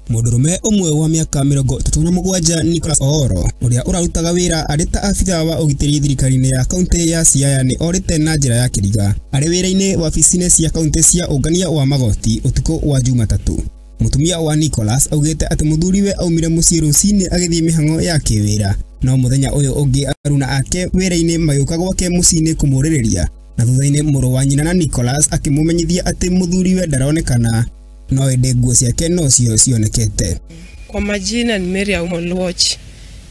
Mundurume umwe wa miaka 37 Nicholas Oro uria urarutaga wira arita afitha wa ugitiri thirikari-ini ya kaunti ya Siaya ni orite na njira ya kiriga ari wira-ini wabici-ini cia kaunti cia ungania wa magoti utuku wa Jumatatu. Mutumia wa Nicholas augite ati muthuriwe aumire mucii rucini agithie mihango ya kiwira no muthenya uyu ungi aruna ake wira-ini mageuka gwake mucii-ini kumuririria na thutha-ini muru wa nyina na Nicholas akimumenyithia ati muthuriwe ndaronekana no ende nguo ciake no cionekete. Kwa majina ni Mary Watch.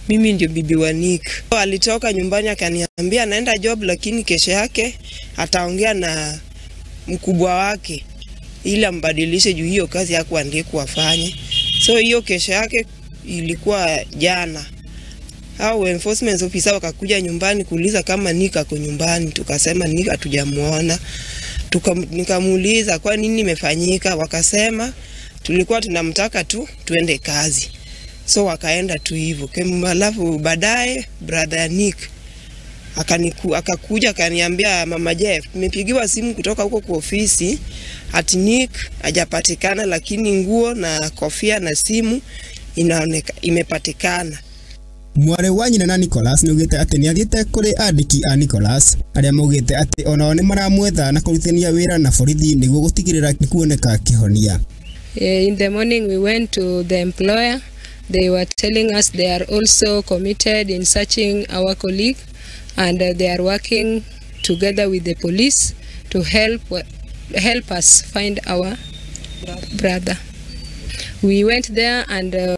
Mimi ndio bibi wa Nick. Alitoka nyumbani akaniambia anaenda job lakini kesho yake ataongea na mkubwa wake ili ambadilishe juu hiyo kazi yake ndiye kuafanye. So hiyo kesho yake ilikuwa jana. Hao enforcement officer wakakuja nyumbani kuuliza kama Nick ako nyumbani. Tukasema Nick hatujamuona. Nikamuuliza kwa nini imefanyika, wakasema tulikuwa tunamtaka tu tuende kazi. So wakaenda tu hivyo. Alafu baadaye brother Nick akakuja akaniambia mama Jeff, nimepigiwa simu kutoka huko kwa ofisi ati Nick hajapatikana lakini nguo na kofia na simu imepatikana. Mware wa nyina na Nicholas nugite ati ni athiete kuri andiki a Nicholas aria maugite ati onao ni maramwetha na kurutania wira na borithi niguo gutigirira kuoneka kihonia. In the morning we went to the employer. They were telling us they are also committed in searching our colleague and they are working together with the police to help us find our brother. We went there and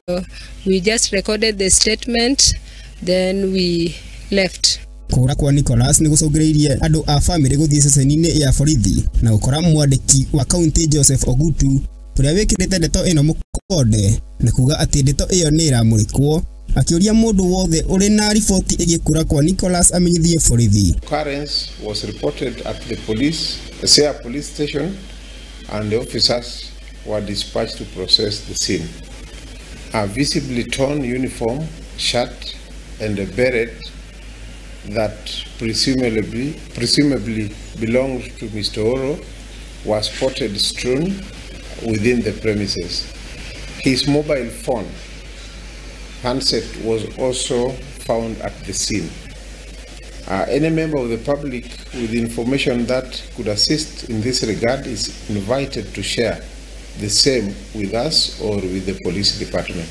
we just recorded the statement, then we left. Kura kwa Nicholas ni gucogereirie andu a family guthie ceceni-ini ya borithi na ukora mwandiki wa kaunti Joseph Ogutu uria wikirite ndeto ino mukonde na kuga ati ndeto iyo ni iramurikwo akiuria mundu wothe uri na ripoti igikura kwa Nicholas amenyithie borithi. Occurrence was reported at the Siaya police station and the officers were dispatched to process the scene. A visibly torn uniform, shirt and a beret that presumably belonged to Mr. Oro was spotted strewn within the premises. His mobile phone handset was also found at the scene. Any member of the public with information that could assist in this regard is invited to share the same with us or with the police department.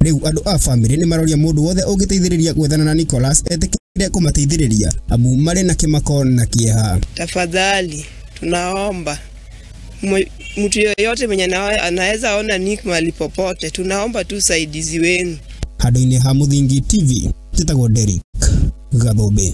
Riu andu a family ni maroria mundu wothe ungiteithiriria gwethana na Nicholas etikire kumateithiriria amu mari na kimako na kieha. Tafadhali tunaomba mtu yoyote mwenye anaweza ona Nick mahali popote, tunaomba tu usaidizi wenu. Handu-ini ha Muthingi TV, titagwo Derek Gathobe.